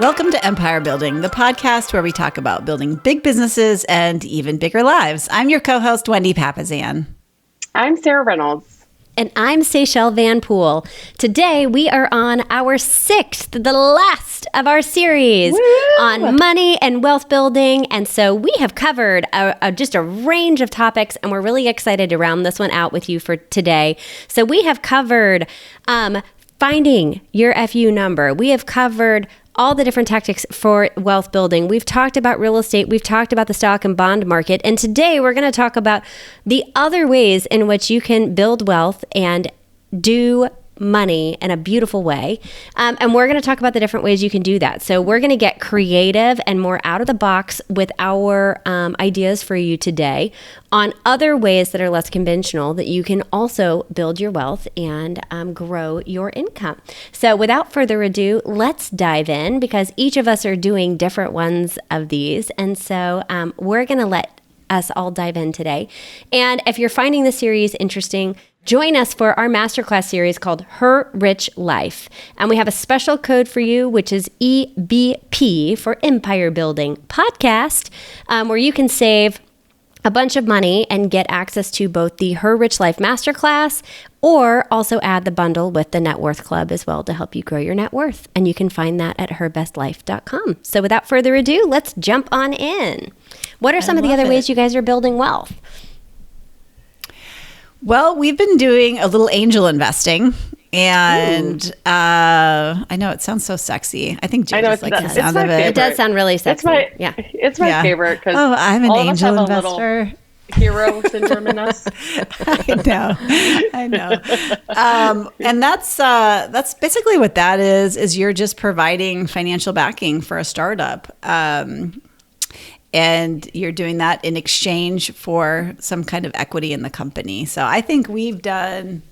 Welcome to Empire Building, the podcast where we talk about building big businesses and even bigger lives. I'm your co-host, Wendy Papazan. I'm Sarah Reynolds. And I'm Seychelle Van Poel. Today, we are on our sixth, the last of our series on money and wealth building. And so we have covered just a range of topics, and we're really excited to round this one out with you for today. So we have covered finding your FU number. We have covered all the different tactics for wealth building. We've talked about real estate. We've talked about the stock and bond market. And today we're going to talk about the other ways in which you can build wealth and do money in a beautiful way. And we're going to talk about the different ways you can do that. So we're going to get creative and more out of the box with our ideas for you today on other ways that are less conventional that you can also build your wealth and grow your income. So without further ado, let's dive in because each of us are doing different ones of these. And so we're going to let us all dive in today. And if you're finding the series interesting, join us for our masterclass series called Her Rich Life. And we have a special code for you, which is EBP for Empire Building Podcast, where you can save a bunch of money and get access to both the Her Rich Life Masterclass or also add the bundle with the Net Worth Club as well to help you grow your net worth. And you can find that at herbestlife.com. So without further ado, let's jump on in. What are some of the other ways you guys are building wealth? Well, we've been doing a little angel investing, and I know it sounds so sexy. I think Jay just likes the sound of it. It does sound really sexy. It's my favorite because I'm an all angel of us have investor. A little hero syndrome in us. I know. And that's basically what that is you're just providing financial backing for a startup. And you're doing that in exchange for some kind of equity in the company. So I think we've done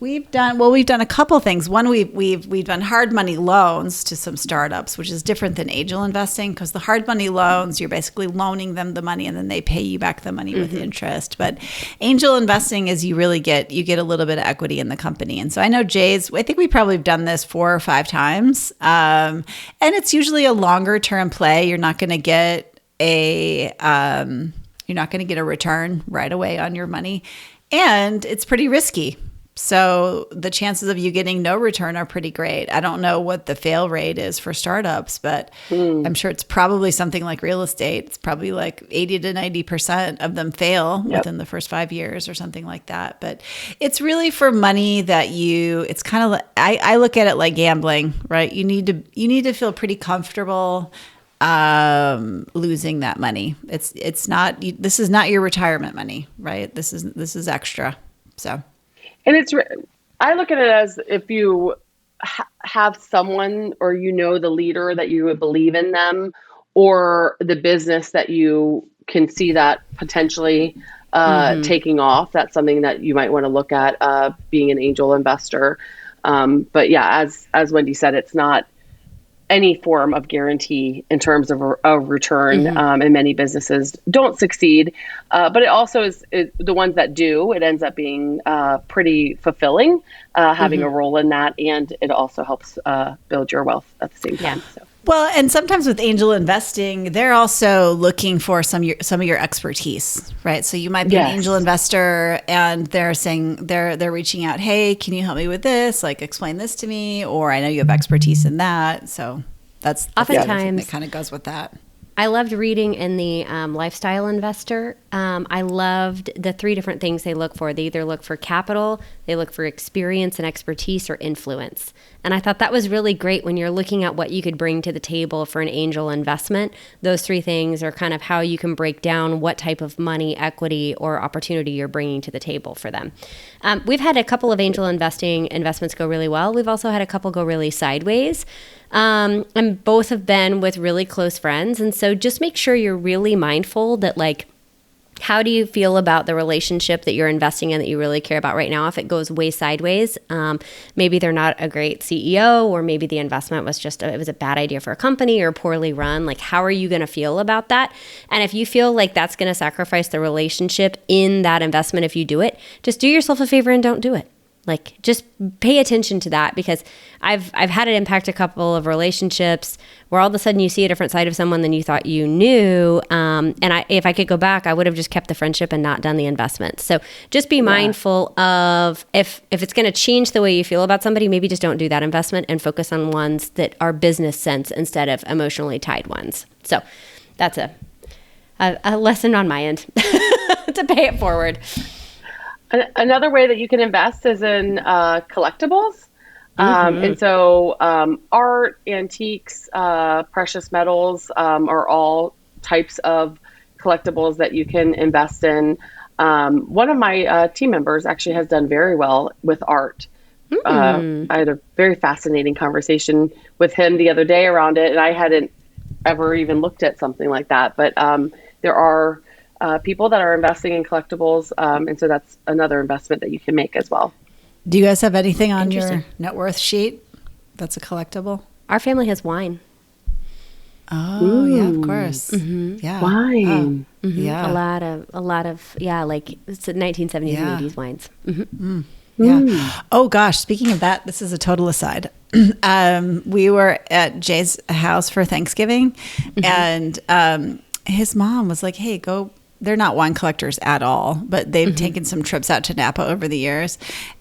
a couple things. One, we've done hard money loans to some startups, which is different than angel investing because the hard money loans, you're basically loaning them the money and then they pay you back the money with interest. But angel investing is you get a little bit of equity in the company. And so I know I think we probably have done this 4 or 5 times. And it's usually a longer term play. You're not going to get a return right away on your money. And it's pretty risky. So the chances of you getting no return are pretty great. I don't know what the fail rate is for startups, but I'm sure it's probably something like real estate. It's probably like 80 to 90% of them fail within the first 5 years or something like that. But it's really for money that it's kind of like, I look at it like gambling, right? You need to feel pretty comfortable losing that money. This is not your retirement money, right? This is extra. So. And I look at it as if you have someone or the leader that you would believe in them or the business that you can see that potentially taking off. That's something that you might want to look at being an angel investor. But yeah, as Wendy said, it's not any form of guarantee in terms of a return, and many businesses don't succeed. But it also is the ones that do, it ends up being pretty fulfilling, having a role in that. And it also helps build your wealth at the same time. So. Well, and sometimes with angel investing, they're also looking for some of your expertise, right? So you might be an angel investor and they're saying they're reaching out, hey, can you help me with this? Like explain this to me, or I know you have expertise in that. So that's oftentimes it kind of goes with that. I loved reading in the Lifestyle Investor. I loved the 3 different things they look for. They either look for capital, they look for experience and expertise, or influence. And I thought that was really great when you're looking at what you could bring to the table for an angel investment. Those 3 things are kind of how you can break down what type of money, equity, or opportunity you're bringing to the table for them. We've had a couple of angel investments go really well. We've also had a couple go really sideways. And both have been with really close friends. And so just make sure you're really mindful that how do you feel about the relationship that you're investing in that you really care about right now? If it goes way sideways, maybe they're not a great CEO, or maybe the investment was it was a bad idea for a company or poorly run. How are you going to feel about that? And if you feel like that's going to sacrifice the relationship in that investment, if you do it, just do yourself a favor and don't do it. Like, just pay attention to that, because I've had it impact a couple of relationships where all of a sudden you see a different side of someone than you thought you knew. If I could go back, I would have just kept the friendship and not done the investment. So just be mindful of if it's going to change the way you feel about somebody, maybe just don't do that investment and focus on ones that are business sense instead of emotionally tied ones. So that's a lesson on my end to pay it forward. Another way that you can invest is in collectibles. And so art, antiques, precious metals are all types of collectibles that you can invest in. One of my team members actually has done very well with art. I had a very fascinating conversation with him the other day around it, and I hadn't ever even looked at something like that. But there are people that are investing in collectibles, and so that's another investment that you can make as well. Do you guys have anything on your net worth sheet that's a collectible? Our family has wine. Oh, yeah, of course. Yeah. Wine. Yeah. A lot of, like it's the 1970s and 80s wines. Yeah. Oh gosh, speaking of that, this is a total aside. We were at Jay's house for Thanksgiving, and his mom was like, "Hey, go." They're not wine collectors at all, but they've taken some trips out to Napa over the years.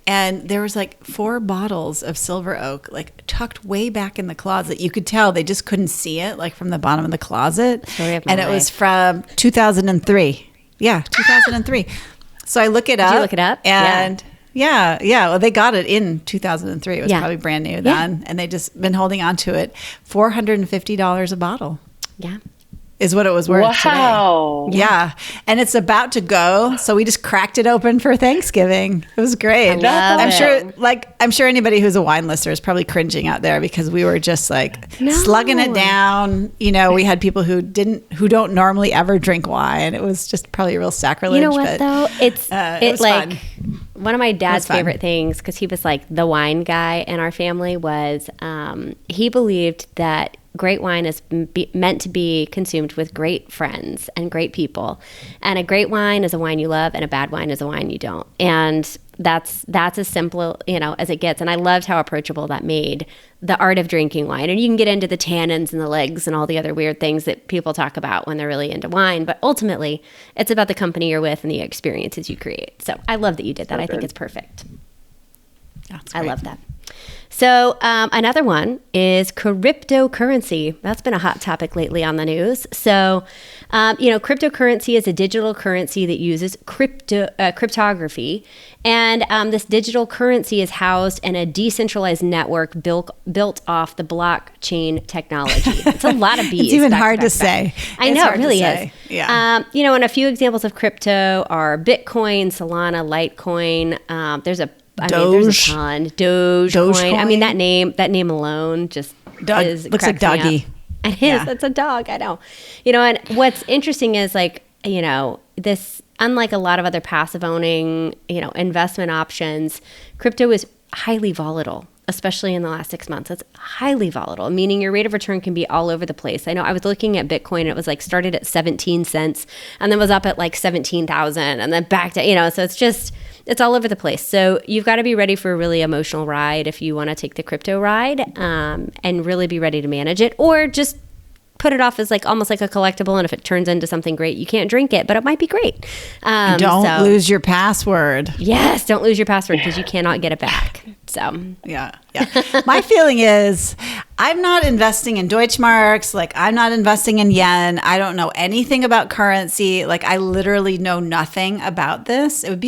And there was like 4 bottles of Silver Oak, like tucked way back in the closet. You could tell they just couldn't see it, like from the bottom of the closet. And it was from 2003. Yeah, 2003. So I look it up. Did you look it up? And yeah. Well, they got it in 2003. It was probably brand new then. And they just been holding on to it. $450 a bottle. Yeah. Is what it was worth Wow. today. Yeah. And it's about to go. So we just cracked it open for Thanksgiving. It was great. I'm sure anybody who's a wine listener is probably cringing out there, because we were just like slugging it down. You know, we had people who don't normally ever drink wine. It was just probably a real sacrilege. You know what, though? It's like fun. One of my dad's favorite things, because he was like the wine guy in our family, was he believed that great wine is meant to be consumed with great friends and great people. And a great wine is a wine you love, and a bad wine is a wine you don't. And that's as simple, as it gets. And I loved how approachable that made the art of drinking wine. And you can get into the tannins and the legs and all the other weird things that people talk about when they're really into wine. But ultimately, it's about the company you're with and the experiences you create. So I love that you did that. I think it's perfect. I love that. So another one is cryptocurrency. That's been a hot topic lately on the news. So, cryptocurrency is a digital currency that uses cryptography. And this digital currency is housed in a decentralized network built off the blockchain technology. It's a lot of B's. It's even hard to say. I know, it really is. Yeah. And a few examples of crypto are Bitcoin, Solana, Litecoin. There's a ton. Dogecoin. I mean, that name alone just looks like doggy. It is. Yeah. It's a dog. I know. And what's interesting is this, unlike a lot of other passive owning, investment options, crypto is highly volatile, especially in the last 6 months. It's highly volatile, meaning your rate of return can be all over the place. I know I was looking at Bitcoin, and it was started at 17 cents and then was up at 17,000 and then back to, so it's all over the place. So you've got to be ready for a really emotional ride if you want to take the crypto ride, and really be ready to manage it, or just put it off as almost like a collectible. And if it turns into something great, you can't drink it, but it might be great. Don't lose your password. Yes, don't lose your password, because you cannot get it back. So yeah. My feeling is I'm not investing in Deutschmarks. I'm not investing in yen. I don't know anything about currency. I literally know nothing about this. It would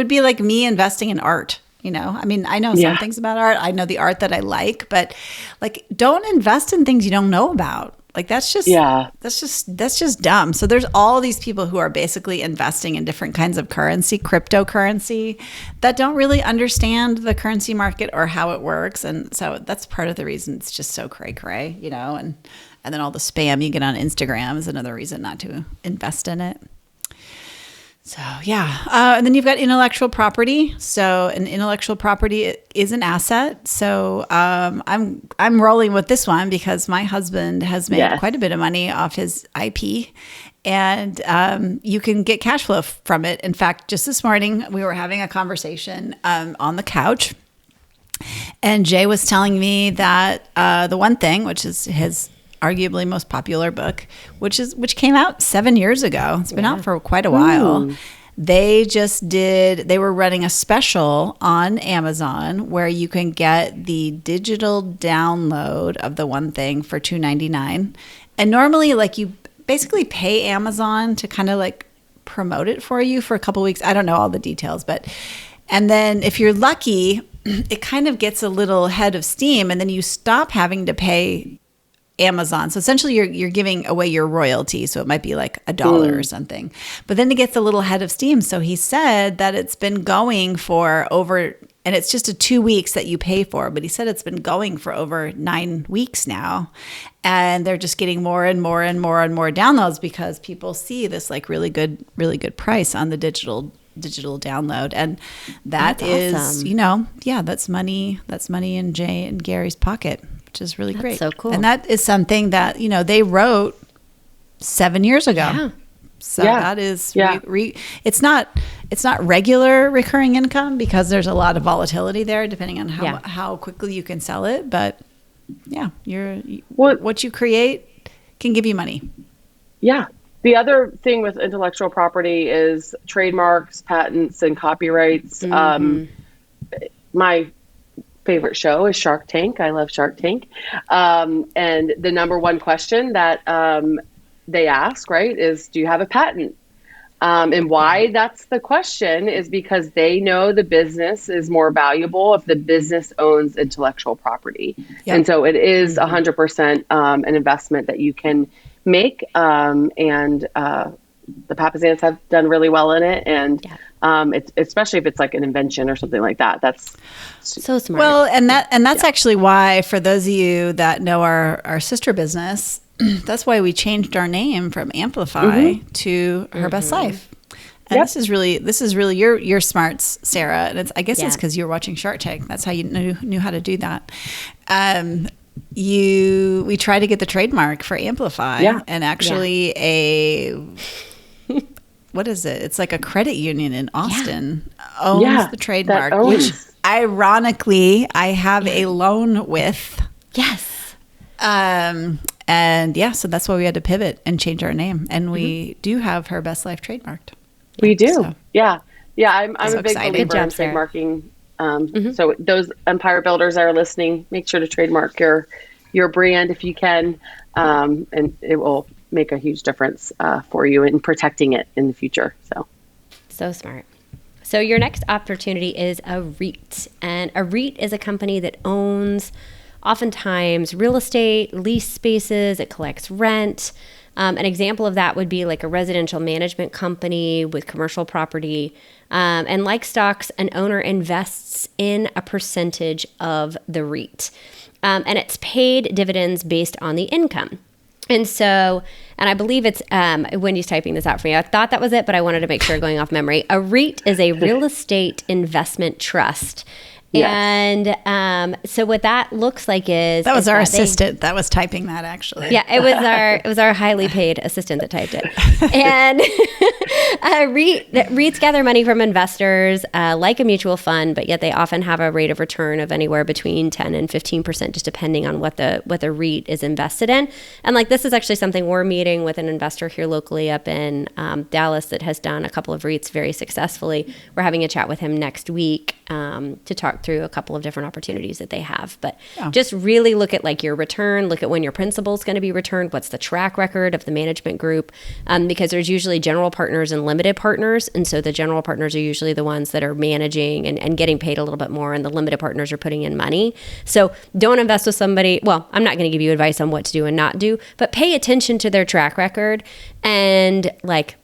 be like me investing in art. I mean, I know some things about art. I know the art that I like, but don't invest in things you don't know about. That's just dumb. So there's all these people who are basically investing in different kinds of currency, cryptocurrency, that don't really understand the currency market or how it works. And so that's part of the reason it's just so cray-cray, and then all the spam you get on Instagram is another reason not to invest in it. So, and then you've got intellectual property. So an intellectual property is an asset. So I'm rolling with this one because my husband has made quite a bit of money off his IP. and you can get cash flow from it. In fact, just this morning, we were having a conversation on the couch, and Jay was telling me that The One Thing, which is his arguably most popular book, which came out 7 years ago. It's been out for quite a while. They were running a special on Amazon where you can get the digital download of The One Thing for $2.99. And normally, like, you basically pay Amazon to kind of like promote it for you for a couple weeks. I don't know all the details, and then if you're lucky, it kind of gets a little head of steam, and then you stop having to pay Amazon. So essentially you're giving away your royalty. So it might be like $1 or something, but then it gets a little head of steam. So he said that it's been going for over, and it's just a 2 weeks that you pay for, but he said it's been going for over 9 weeks now. And they're just getting more and more and more and more downloads because people see this like really good price on the digital download. And that's awesome. That's money in Jay and Gary's pocket, which is really great. So cool. And that is something that, they wrote 7 years ago. Yeah. So that is, it's not regular recurring income because there's a lot of volatility there depending on how quickly you can sell it. But what you create can give you money. Yeah. The other thing with intellectual property is trademarks, patents, and copyrights. My favorite show is Shark Tank. I love Shark Tank. And the number one question that they ask, right, is, do you have a patent? And why that's the question is because they know the business is more valuable if the business owns intellectual property. Yep. And so it is 100% an investment that you can make. And the Papazans have done really well in it. And it's, especially if it's like an invention or something like that, that's so smart. Well, and that's actually why, for those of you that know our sister business, that's why we changed our name from Amplify to Her Best Life. And this is really your smarts, Sarah. And I guess it's because you were watching Shark Tank. That's how you knew how to do that. We tried to get the trademark for Amplify, and actually what is it? It's like a credit union in Austin owns the trademark, which ironically I have a loan with. Yes. And so that's why we had to pivot and change our name. And we do have Her Best Life trademarked. We do. So. Yeah. I'm so a big excited. believer in trademarking. So those empire builders that are listening, make sure to trademark your brand if you can. And it will make a huge difference for you in protecting it in the future. So smart. So your next opportunity is a REIT. And a REIT is a company that owns oftentimes real estate, lease spaces, it collects rent. An example of that would be like a residential management company with commercial property. And like stocks, an owner invests in a percentage of the REIT. And it's paid dividends based on the income. And so, and I believe it's, Wendy's typing this out for me. I thought that was it, but I wanted to make sure going off memory. A REIT is a real estate investment trust. Yes. And so what that looks like is that was our assistant that was typing that, actually. Yeah, it was our highly paid assistant that typed it. And REITs gather money from investors like a mutual fund, but yet they often have a rate of return of anywhere between 10 and 15%, just depending on what the REIT is invested in. And like this is actually something we're meeting with an investor here locally up in Dallas that has done a couple of REITs very successfully. We're having a chat with him next week to talk through a couple of different opportunities that they have. But just really look at like your return, look at when your principal is going to be returned, what's the track record of the management group, because there's usually general partners and limited partners. And so the general partners are usually the ones that are managing and getting paid a little bit more, and the limited partners are putting in money. So don't invest with somebody, well, I'm not going to give you advice on what to do and not do, but pay attention to their track record and like,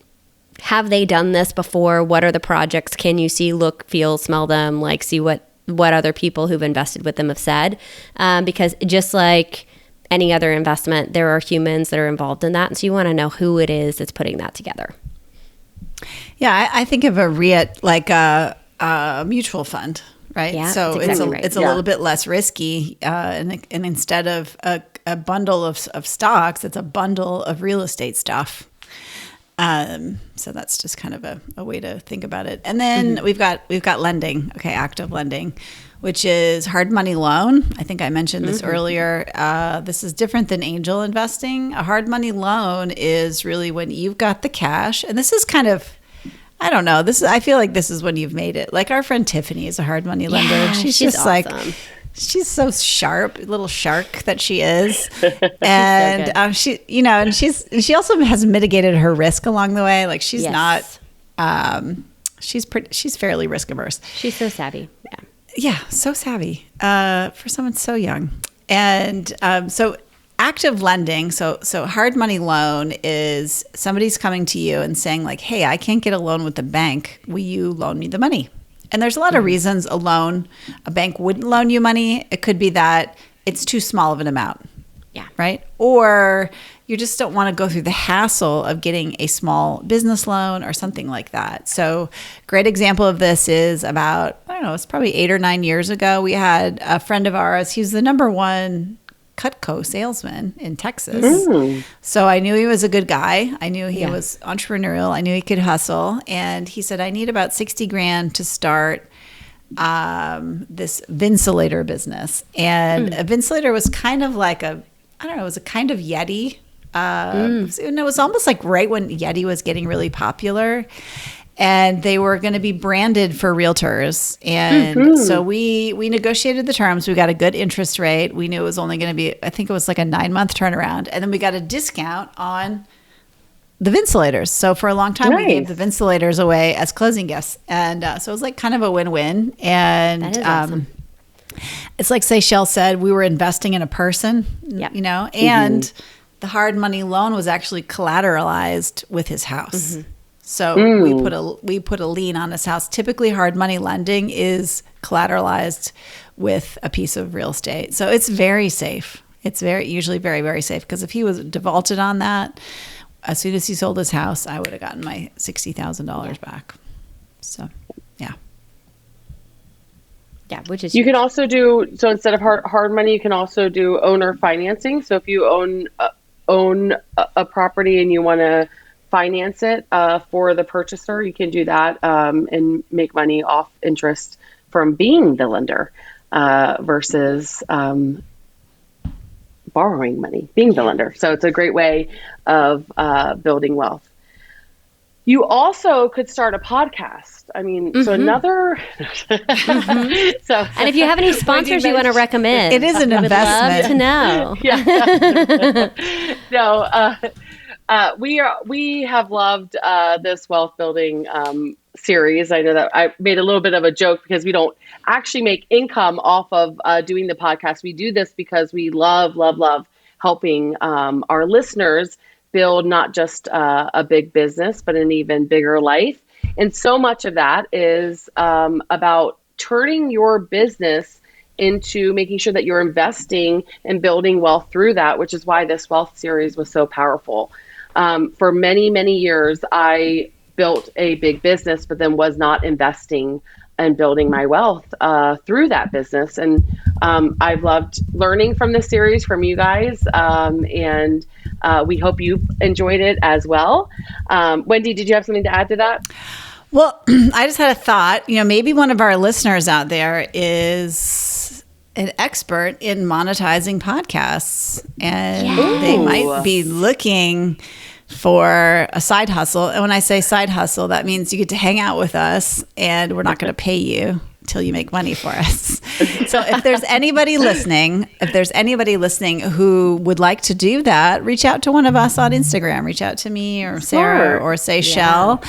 have they done this before? What are the projects? Can you see, look, feel, smell them, like see what other people who've invested with them have said? Because just like any other investment, there are humans that are involved in that. And so you want to know who it is that's putting that together. Yeah, I think of a REIT like a mutual fund, right? Yeah, so that's exactly right. It's a little bit less risky. And instead of a bundle of stocks, it's a bundle of real estate stuff. So that's just kind of a way to think about it. And then we've got lending, active lending, which is hard money loan. I think I mentioned this earlier. This is different than angel investing. A hard money loan is really when you've got the cash, and this is kind of, I don't know. I feel like this is when you've made it. Like our friend Tiffany is a hard money lender. Yeah, she's just awesome. like, she's so sharp, little shark that she is. And she also has mitigated her risk along the way. Like she's not, she's fairly risk averse. She's so savvy. Yeah. Yeah. So savvy, for someone so young. And, so active lending. So hard money loan is somebody's coming to you and saying like, hey, I can't get a loan with the bank. Will you loan me the money? And there's a lot of reasons a bank wouldn't loan you money. It could be that it's too small of an amount. Yeah. Right? Or you just don't want to go through the hassle of getting a small business loan or something like that. So great example of this is about, I don't know, it's probably 8 or 9 years ago. We had a friend of ours. He's the number one Cutco salesman in Texas. So I knew he was a good guy. I knew he was entrepreneurial. I knew he could hustle. And he said, I need about 60 grand to start this Vinsulator business. And a Vinsulator was kind of like it was a kind of Yeti. It was almost like right when Yeti was getting really popular. And they were going to be branded for realtors. And so we negotiated the terms. We got a good interest rate. We knew it was only going to be, I think it was like a 9-month turnaround. And then we got a discount on the Vinsulators. So for a long time, we gave the Vinsulators away as closing gifts. And so it was like kind of a win-win. And that is awesome. It's like Seychelles said, we were investing in a person, and the hard money loan was actually collateralized with his house. So we put a lien on his house. Typically, hard money lending is collateralized with a piece of real estate. So it's very safe. It's usually very, very safe, because if he was defaulted on that, as soon as he sold his house, I would have gotten my $60,000 back. So, yeah. Yeah, which is you can also do, so instead of hard money, you can also do owner financing. So if you own a property and you want to finance it for the purchaser, you can do that and make money off interest from being the lender versus borrowing money, being the lender. So it's a great way of building wealth. You also could start a podcast. I mean, so another. So, and if you have any sponsors you want to recommend, it is an investment. Love to know. No, we have loved this wealth building series. I know that I made a little bit of a joke because we don't actually make income off of doing the podcast. We do this because we love helping our listeners build not just a big business, but an even bigger life. And so much of that is about turning your business into making sure that you're investing and building wealth through that, which is why this wealth series was so powerful. For many, many years, I built a big business, but then was not investing and building my wealth through that business. And I've loved learning from this series from you guys. And we hope you've enjoyed it as well. Wendy, did you have something to add to that? Well, I just had a thought, maybe one of our listeners out there is an expert in monetizing podcasts, and they might be looking for a side hustle. And when I say side hustle, that means you get to hang out with us and we're not going to pay you until you make money for us. So if there's anybody listening who would like to do that, reach out to one of us on Instagram. Reach out to me or Sarah or Seychelles.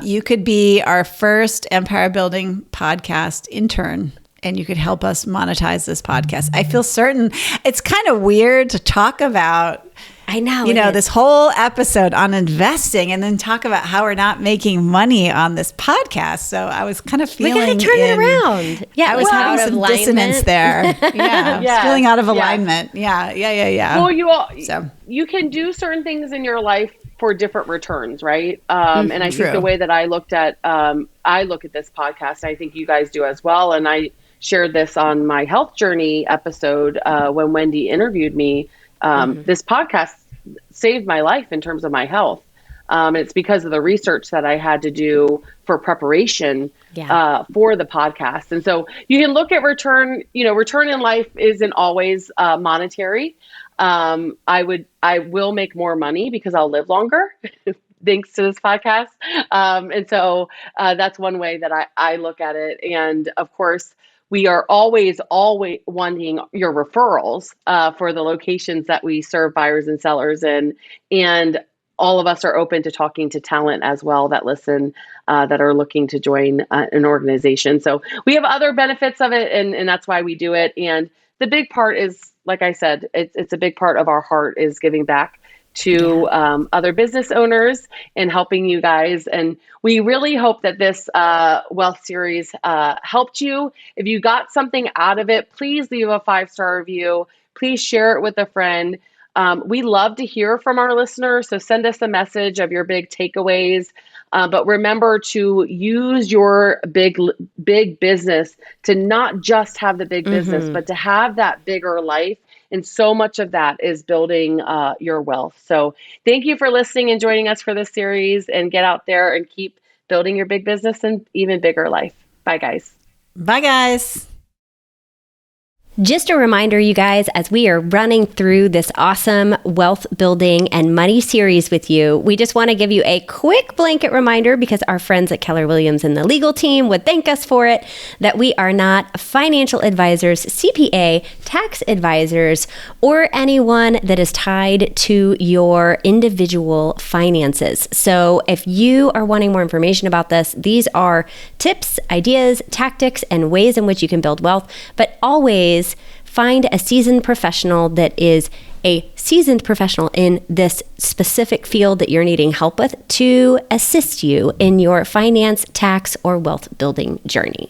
You could be our first empire building podcast intern, and you could help us monetize this podcast. I feel certain it's kind of weird to talk about, I know, this whole episode on investing and then talk about how we're not making money on this podcast. So I was kind of feeling, we got to turn it around. Yeah, I was having some dissonance there. Yeah, I was feeling out of alignment. Yeah. Well, you can do certain things in your life for different returns, right? And I think the way that I look at this podcast, I think you guys do as well. And I shared this on my health journey episode when Wendy interviewed me. This podcast saved my life in terms of my health. It's because of the research that I had to do for preparation for the podcast. And so you can look at return, return in life isn't always monetary. I will make more money because I'll live longer thanks to this podcast. And so that's one way that I look at it. And of course, we are always wanting your referrals for the locations that we serve buyers and sellers in. And all of us are open to talking to talent as well that listen, that are looking to join an organization. So we have other benefits of it, and that's why we do it. And the big part is, like I said, it's a big part of our heart is giving back to other business owners and helping you guys. And we really hope that this wealth series helped you. If you got something out of it, please leave a 5-star review. Please share it with a friend. We love to hear from our listeners, so send us a message of your big takeaways. But remember to use your big business to not just have the big business, but to have that bigger life. And so much of that is building your wealth. So thank you for listening and joining us for this series, and get out there and keep building your big business and even bigger life. Bye, guys. Bye, guys. Just a reminder, you guys, as we are running through this awesome wealth building and money series with you, we just want to give you a quick blanket reminder, because our friends at Keller Williams and the legal team would thank us for it, that we are not financial advisors, CPA, tax advisors, or anyone that is tied to your individual finances. So if you are wanting more information about this, these are tips, ideas, tactics, and ways in which you can build wealth, but always find a seasoned professional that is a seasoned professional in this specific field that you're needing help with to assist you in your finance, tax, or wealth building journey.